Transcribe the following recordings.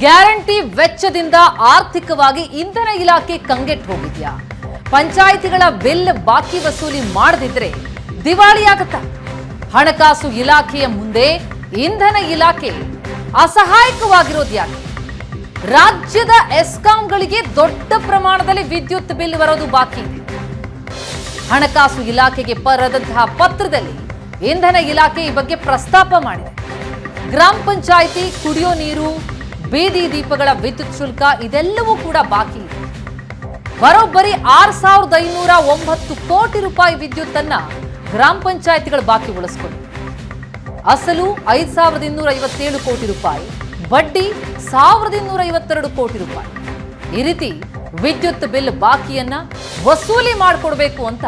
Guarantee ವೆಚ್ಚದಿಂದ ಆರ್ಥಿಕವಾಗಿ ಇಂಧನ ಇಲಾಖೆ ಕಂಗೆಟ್ಟು ಹೋಗಿದ್ಯಾ? ಪಂಚಾಯಿತಿಗಳ ಬಿಲ್ ಬಾಕಿ ವಸೂಲಿ ಮಾಡದಿದ್ರೆ ದಿವಾಳಿಯಾಗುತ್ತಾ? ಹಣಕಾಸು ಇಲಾಖೆಯ ಮುಂದೆ ಇಂಧನ ಇಲಾಖೆ ಅಸಹಾಯಕವಾಗಿರೋದು ಯಾಕೆ? ರಾಜ್ಯದ ಎಸ್ಕಾಂಗಳಿಗೆ ದೊಡ್ಡ ಪ್ರಮಾಣದಲ್ಲಿ ವಿದ್ಯುತ್ ಬಿಲ್ ಬರೋದು ಬಾಕಿ ಇದೆ. ಹಣಕಾಸು ಇಲಾಖೆಗೆ ಬರೆದಂತಹ ಪತ್ರದಲ್ಲಿ ಇಂಧನ ಇಲಾಖೆ ಈ ಬಗ್ಗೆ ಪ್ರಸ್ತಾಪ ಮಾಡಿದೆ. ಗ್ರಾಮ ಪಂಚಾಯಿತಿ ಕುಡಿಯೋ ನೀರು, ಬೀದಿ ದೀಪಗಳ ವಿದ್ಯುತ್ ಶುಲ್ಕ ಇದೆಲ್ಲವೂ ಕೂಡ ಬಾಕಿ ಇದೆ. ಬರೋಬ್ಬರಿ 6,509 ಕೋಟಿ ರೂಪಾಯಿ ವಿದ್ಯುತ್ ಅನ್ನ ಗ್ರಾಮ ಪಂಚಾಯಿತಿಗಳು ಬಾಕಿ ಉಳಿಸಿಕೊಂಡಿವೆ. ಅಸಲು 5,257 ಕೋಟಿ ರೂಪಾಯಿ, ಬಡ್ಡಿ 1,252 ಕೋಟಿ ರೂಪಾಯಿ. ಈ ರೀತಿ ವಿದ್ಯುತ್ ಬಿಲ್ ಬಾಕಿಯನ್ನ ವಸೂಲಿ ಮಾಡಿಕೊಡ್ಬೇಕು ಅಂತ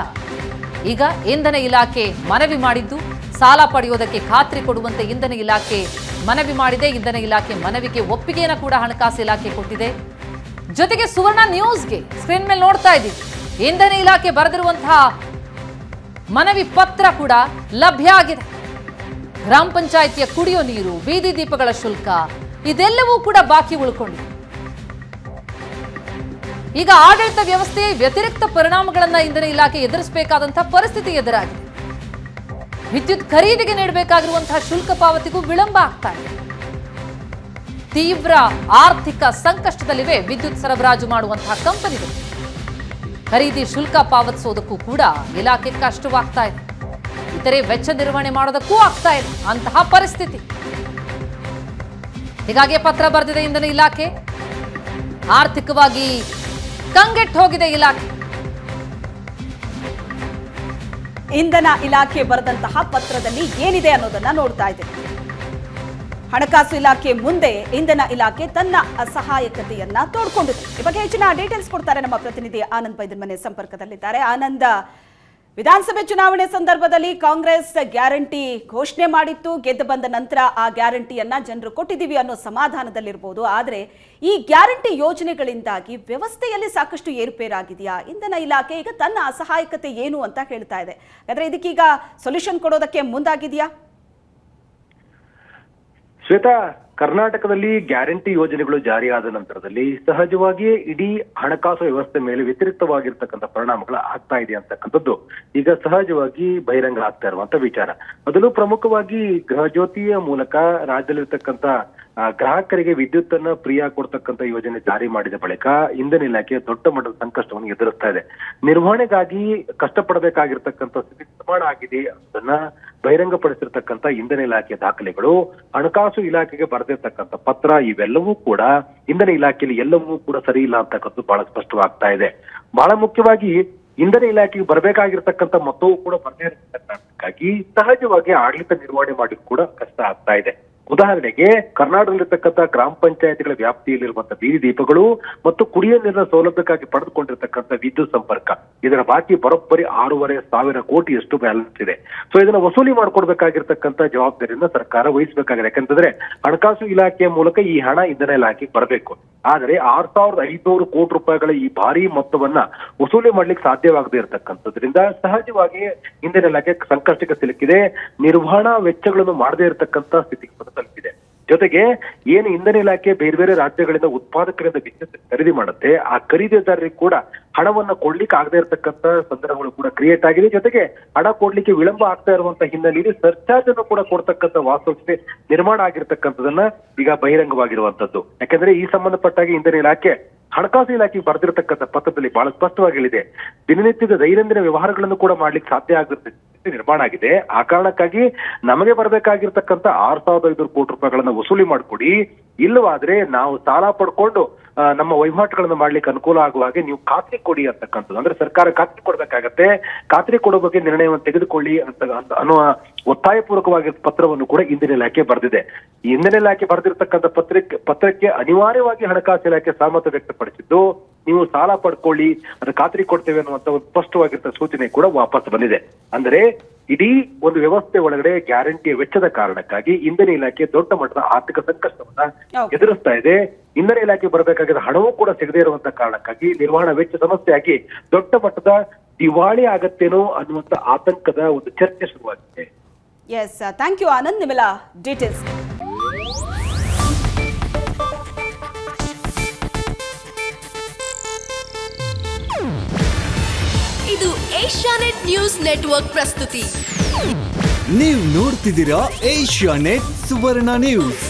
ಈಗ ಇಂಧನ ಇಲಾಖೆ ಮನವಿ ಮಾಡಿದ್ದು, ಸಾಲ ಪಡೆಯೋದಕ್ಕೆ ಖಾತ್ರಿ ಕೊಡುವಂತೆ ಇಂಧನ ಇಲಾಖೆ ಮನವಿ ಮಾಡಿದೆ. ಇಂಧನ ಇಲಾಖೆ ಮನವಿಗೆ ಒಪ್ಪಿಗೆಯನ್ನು ಕೂಡ ಹಣಕಾಸು ಇಲಾಖೆ ಕೊಟ್ಟಿದೆ. ಜೊತೆಗೆ ಸುವರ್ಣ ನ್ಯೂಸ್ಗೆ ಸ್ಕ್ರೀನ್ ಮೇಲೆ ನೋಡ್ತಾ ಇದ್ದೀವಿ, ಇಂಧನ ಇಲಾಖೆ ಬರೆದಿರುವಂತಹ ಮನವಿ ಪತ್ರ ಕೂಡ ಲಭ್ಯ ಆಗಿದೆ. ಗ್ರಾಮ ಪಂಚಾಯಿತಿಯ ಕುಡಿಯೋ ನೀರು, ಬೀದಿ ದೀಪಗಳ ಶುಲ್ಕ ಇದೆಲ್ಲವೂ ಕೂಡ ಬಾಕಿ ಉಳ್ಕೊಂಡಿದೆ. ಈಗ ಆಡಳಿತ ವ್ಯವಸ್ಥೆಯ ವ್ಯತಿರಿಕ್ತ ಪರಿಣಾಮಗಳನ್ನ ಇಂಧನ ಇಲಾಖೆ ಎದುರಿಸಬೇಕಾದಂತಹ ಪರಿಸ್ಥಿತಿ ಎದುರಾಗಿದೆ. ವಿದ್ಯುತ್ ಖರೀದಿಗೆ ನೀಡಬೇಕಾಗಿರುವಂತಹ ಶುಲ್ಕ ಪಾವತಿಗೂ ವಿಳಂಬ ಆಗ್ತಾ ಇದೆ. ತೀವ್ರ ಆರ್ಥಿಕ ಸಂಕಷ್ಟದಲ್ಲಿವೆ ವಿದ್ಯುತ್ ಸರಬರಾಜು ಮಾಡುವಂತಹ ಕಂಪನಿಗಳು. ಖರೀದಿ ಶುಲ್ಕ ಪಾವತಿಸೋದಕ್ಕೂ ಕೂಡ ಇಲಾಖೆ ಕಷ್ಟವಾಗ್ತಾ ಇದೆ. ಇತರೆ ವೆಚ್ಚ ನಿರ್ವಹಣೆ ಮಾಡೋದಕ್ಕೂ ಆಗ್ತಾ ಇದೆ ಅಂತಹ ಪರಿಸ್ಥಿತಿ. ಹೀಗಾಗಿ ಪತ್ರ ಬರೆದಿದೆ ಇಂಧನ ಇಲಾಖೆ. ಆರ್ಥಿಕವಾಗಿ ಕಂಗೆಟ್ಟು ಹೋಗಿದೆ ಇಲಾಖೆ. ಇಂಧನ ಇಲಾಖೆ ಬರೆದಂತಹ ಪತ್ರದಲ್ಲಿ ಏನಿದೆ ಅನ್ನೋದನ್ನ ನೋಡ್ತಾ ಇದ್ದೇವೆ. ಹಣಕಾಸು ಇಲಾಖೆ ಮುಂದೆ ಇಂಧನ ಇಲಾಖೆ ತನ್ನ ಅಸಹಾಯಕತೆಯನ್ನ ತೋಡ್ಕೊಂಡಿದೆ. ಈ ಬಗ್ಗೆ ಹೆಚ್ಚಿನ ಡೀಟೇಲ್ಸ್ ಕೊಡ್ತಾರೆ ನಮ್ಮ ಪ್ರತಿನಿಧಿ ಆನಂದ್ ಪೈದನ್ಮನೆ ಸಂಪರ್ಕದಲ್ಲಿದ್ದಾರೆ. ಆನಂದ್, ವಿಧಾನಸಭೆ ಚುನಾವಣೆ ಸಂದರ್ಭದಲ್ಲಿ ಕಾಂಗ್ರೆಸ್ ಗ್ಯಾರಂಟಿ ಘೋಷಣೆ ಮಾಡಿತ್ತು. ಗೆದ್ದು ಬಂದ ನಂತರ ಆ ಗ್ಯಾರಂಟಿಯನ್ನ ಜನರು ಕೊಟ್ಟಿದ್ದೀವಿ ಅನ್ನೋ ಸಮಾಧಾನದಲ್ಲಿರ್ಬೋದು. ಆದರೆ ಈ ಗ್ಯಾರಂಟಿ ಯೋಜನೆಗಳಿಂದಾಗಿ ವ್ಯವಸ್ಥೆಯಲ್ಲಿ ಸಾಕಷ್ಟು ಏರುಪೇರಾಗಿದೆಯಾ? ಇಂಧನ ಇಲಾಖೆ ಈಗ ತನ್ನ ಅಸಹಾಯಕತೆ ಏನು ಅಂತ ಹೇಳ್ತಾ ಇದೆ. ಹಾಗಾದ್ರೆ ಇದಕ್ಕೀಗ ಸೊಲ್ಯೂಷನ್ ಕೊಡೋದಕ್ಕೆ ಮುಂದಾಗಿದೆಯಾ? ಶ್ವೇತಾ, ಕರ್ನಾಟಕದಲ್ಲಿ ಗ್ಯಾರಂಟಿ ಯೋಜನೆಗಳು ಜಾರಿಯಾದ ನಂತರದಲ್ಲಿ ಸಹಜವಾಗಿಯೇ ಇಡೀ ಹಣಕಾಸು ವ್ಯವಸ್ಥೆ ಮೇಲೆ ವ್ಯತಿರಿಕ್ತವಾಗಿರ್ತಕ್ಕಂಥ ಪರಿಣಾಮಗಳು ಆಗ್ತಾ ಇದೆ ಅಂತಕ್ಕಂಥದ್ದು ಈಗ ಸಹಜವಾಗಿ ಬಹಿರಂಗ ಆಗ್ತಾ ಇರುವಂತ ವಿಚಾರ. ಅದರಲ್ಲೂ ಪ್ರಮುಖವಾಗಿ ಗೃಹ ಜ್ಯೋತಿಯ ಮೂಲಕ ರಾಜ್ಯದಲ್ಲಿರ್ತಕ್ಕಂಥ ಗ್ರಾಹಕರಿಗೆ ವಿದ್ಯುತ್ ಅನ್ನ ಫ್ರೀಯಾಗಿ ಕೊಡ್ತಕ್ಕಂಥ ಯೋಜನೆ ಜಾರಿ ಮಾಡಿದ ಬಳಿಕ ಇಂಧನ ಇಲಾಖೆ ದೊಡ್ಡ ಮಟ್ಟದ ಸಂಕಷ್ಟವನ್ನು ಎದುರಿಸ್ತಾ ಇದೆ. ನಿರ್ವಹಣೆಗಾಗಿ ಕಷ್ಟಪಡಬೇಕಾಗಿರ್ತಕ್ಕಂಥ ಸ್ಥಿತಿ ನಿರ್ಮಾಣ ಆಗಿದೆ ಅದನ್ನ ಬಹಿರಂಗಪಡಿಸಿರ್ತಕ್ಕಂಥ ಇಂಧನ ಇಲಾಖೆ ದಾಖಲೆಗಳು, ಹಣಕಾಸು ಇಲಾಖೆಗೆ ಬರೆದಿರ್ತಕ್ಕಂಥ ಪತ್ರ, ಇವೆಲ್ಲವೂ ಕೂಡ ಇಂಧನ ಇಲಾಖೆಯಲ್ಲಿ ಎಲ್ಲವೂ ಕೂಡ ಸರಿ ಇಲ್ಲ ಅಂತಕ್ಕಂಥದ್ದು ಬಹಳ ಸ್ಪಷ್ಟವಾಗ್ತಾ ಇದೆ. ಬಹಳ ಮುಖ್ಯವಾಗಿ ಇಂಧನ ಇಲಾಖೆಗೆ ಬರಬೇಕಾಗಿರ್ತಕ್ಕಂಥ ಮೊತ್ತವೂ ಕೂಡ ಬರದೇ ಇರತಕ್ಕಂಥಕ್ಕಾಗಿ ಸಹಜವಾಗಿ ಆಡಳಿತ ನಿರ್ವಹಣೆ ಮಾಡಿ ಕೂಡ ಕಷ್ಟ ಆಗ್ತಾ ಇದೆ. ಉದಾಹರಣೆಗೆ ಕರ್ನಾಟಕದಲ್ಲಿರ್ತಕ್ಕಂಥ ಗ್ರಾಮ ಪಂಚಾಯತಿಗಳ ವ್ಯಾಪ್ತಿಯಲ್ಲಿರುವಂತಹ ಬೀದಿ ದೀಪಗಳು ಮತ್ತು ಕುಡಿಯುವ ನೀರಿನ ಸೌಲಭ್ಯಕ್ಕಾಗಿ ಪಡೆದುಕೊಂಡಿರ್ತಕ್ಕಂಥ ವಿದ್ಯುತ್ ಸಂಪರ್ಕ, ಇದರ ಬಾಕಿ ಬರೋಬ್ಬರಿ 6,500 ಕೋಟಿಯಷ್ಟು ಬ್ಯಾಲೆನ್ಸ್ ಇದೆ. ಸೊ ಇದನ್ನ ವಸೂಲಿ ಮಾಡ್ಕೊಡ್ಬೇಕಾಗಿರ್ತಕ್ಕಂಥ ಜವಾಬ್ದಾರಿಯನ್ನ ಸರ್ಕಾರ ವಹಿಸಬೇಕಾಗಿದೆ. ಯಾಕಂತಂದ್ರೆ ಹಣಕಾಸು ಇಲಾಖೆಯ ಮೂಲಕ ಈ ಹಣ ಇಂಧನ ಇಲಾಖೆಗೆ ಬರಬೇಕು. ಆದರೆ 6,500 ಕೋಟಿ ರೂಪಾಯಿಗಳ ಈ ಭಾರಿ ಮೊತ್ತವನ್ನ ವಸೂಲಿ ಮಾಡ್ಲಿಕ್ಕೆ ಸಾಧ್ಯವಾಗದೇ ಇರತಕ್ಕಂಥದ್ರಿಂದ ಸಹಜವಾಗಿ ಇಂಧನ ಇಲಾಖೆ ಸಂಕಷ್ಟಕ್ಕೆ ಸಿಲುಕಿದೆ. ನಿರ್ವಹಣಾ ವೆಚ್ಚಗಳನ್ನು ಮಾಡದೇ ಇರತಕ್ಕಂಥ ಸ್ಥಿತಿಗೆ ತಲುಪಿದೆ. ಜೊತೆಗೆ ಏನು ಇಂಧನ ಇಲಾಖೆ ಬೇರೆ ಬೇರೆ ರಾಜ್ಯಗಳಿಂದ ಉತ್ಪಾದಕರಿಂದ ವಿದ್ಯುತ್ ಖರೀದಿ ಮಾಡುತ್ತೆ, ಆ ಖರೀದಿದಾರರಿಗೆ ಕೂಡ ಹಣವನ್ನ ಕೊಡ್ಲಿಕ್ಕೆ ಆಗದೆ ಇರತಕ್ಕಂತ ಸಂದರ್ಭಗಳು ಕೂಡ ಕ್ರಿಯೇಟ್ ಆಗಿದೆ. ಜೊತೆಗೆ ಹಣ ಕೊಡ್ಲಿಕ್ಕೆ ವಿಳಂಬ ಆಗ್ತಾ ಇರುವಂತಹ ಹಿನ್ನೆಲೆಯಲ್ಲಿ ಸರ್ಚಾರ್ಜ್ ಅನ್ನು ಕೂಡ ಕೊಡ್ತಕ್ಕಂಥ ವಾಸ್ತವತೆ ನಿರ್ಮಾಣ ಆಗಿರ್ತಕ್ಕಂಥದನ್ನ ಈಗ ಬಹಿರಂಗವಾಗಿರುವಂತದ್ದು. ಯಾಕಂದ್ರೆ ಈ ಸಂಬಂಧಪಟ್ಟಾಗಿ ಇಂಧನ ಇಲಾಖೆ ಹಣಕಾಸು ಇಲಾಖೆಗೆ ಬರೆದಿರತಕ್ಕಂಥ ಪತ್ರದಲ್ಲಿ ಬಹಳ ಸ್ಪಷ್ಟವಾಗಿ ಹೇಳಿದೆ, ದಿನನಿತ್ಯದ ದೈನಂದಿನ ವ್ಯವಹಾರಗಳನ್ನು ಕೂಡ ಮಾಡ್ಲಿಕ್ಕೆ ಸಾಧ್ಯ ಆಗಿರ್ತದೆ ನಿರ್ಮಾಣ ಆಗಿದೆ. ಆ ಕಾರಣಕ್ಕಾಗಿ ನಮಗೆ ಬರಬೇಕಾಗಿರ್ತಕ್ಕಂಥ 6,500 ಕೋಟಿ ರೂಪಾಯಿಗಳನ್ನ ವಸೂಲಿ ಮಾಡಿಕೊಡಿ, ಇಲ್ಲವಾದ್ರೆ ನಾವು ಸಾಲ ಪಡ್ಕೊಂಡು ನಮ್ಮ ವಹಿವಾಟುಗಳನ್ನು ಮಾಡ್ಲಿಕ್ಕೆ ಅನುಕೂಲ ಆಗುವ ಹಾಗೆ ನೀವು ಖಾತ್ರಿ ಕೊಡಿ ಅಂತಕ್ಕಂಥದ್ದು. ಅಂದ್ರೆ ಸರ್ಕಾರ ಖಾತ್ರಿ ಕೊಡ್ಬೇಕಾಗತ್ತೆ, ಖಾತ್ರಿ ಕೊಡೋ ಬಗ್ಗೆ ನಿರ್ಣಯವನ್ನು ತೆಗೆದುಕೊಳ್ಳಿ ಅಂತ ಅನ್ನುವ ಒತ್ತಾಯಪೂರ್ವಕವಾಗಿ ಪತ್ರವನ್ನು ಕೂಡ ಇಂಧನ ಇಲಾಖೆ ಬರೆದಿದೆ. ಇಂಧನ ಇಲಾಖೆ ಬರೆದಿರ್ತಕ್ಕಂಥ ಪತ್ರಕ್ಕೆ ಅನಿವಾರ್ಯವಾಗಿ ಹಣಕಾಸು ಇಲಾಖೆ ಸಹಮತ ವ್ಯಕ್ತಪಡಿಸಿದ್ದು, ನೀವು ಸಾಲ ಪಡ್ಕೊಳ್ಳಿ, ಅದು ಖಾತ್ರಿ ಕೊಡ್ತೇವೆ ಅನ್ನುವಂತ ಒಂದು ಸ್ಪಷ್ಟವಾಗಿರ್ತಕ್ಕ ಸೂಚನೆ ಕೂಡ ವಾಪಸ್ ಬಂದಿದೆ. ಅಂದ್ರೆ ಇಡೀ ಒಂದು ವ್ಯವಸ್ಥೆ ಒಳಗಡೆ ಗ್ಯಾರಂಟಿಯ ವೆಚ್ಚದ ಕಾರಣಕ್ಕಾಗಿ ಇಂಧನ ಇಲಾಖೆ ದೊಡ್ಡ ಮಟ್ಟದ ಆರ್ಥಿಕ ಸಂಕಷ್ಟವನ್ನ ಎದುರಿಸ್ತಾ ಇದೆ. ಇಂಧನ ಇಲಾಖೆ ಬರಬೇಕಾಗಿದ್ದ ಹಣವೂ ಕೂಡ ಸಿಗದೇ ಇರುವಂತ ಕಾರಣಕ್ಕಾಗಿ ನಿರ್ವಹಣಾ ವೆಚ್ಚ ಸಮಸ್ಯೆಯಾಗಿ ದೊಡ್ಡ ಮಟ್ಟದ ದಿವಾಳಿ ಆಗತ್ತೇನೋ ಅನ್ನುವಂತ ಆತಂಕದ ಒಂದು ಚರ್ಚೆ ಶುರುವಾಗಿದೆ. ಎಸ್, ಥ್ಯಾಂಕ್ ಯು ಆನಂದ್, ನಿಮ್ಮೆಲ್ಲ ಡೀಟೇಲ್ಸ್. ಏಷ್ಯಾನೆಟ್ ನ್ಯೂಸ್ ನೆಟ್ವರ್ಕ್ ಪ್ರಸ್ತುತಿ. ನೀವು ನೋಡ್ತಿದ್ದೀರಾ ಏಷ್ಯಾನೆಟ್ ಸುವರ್ಣ ನ್ಯೂಸ್.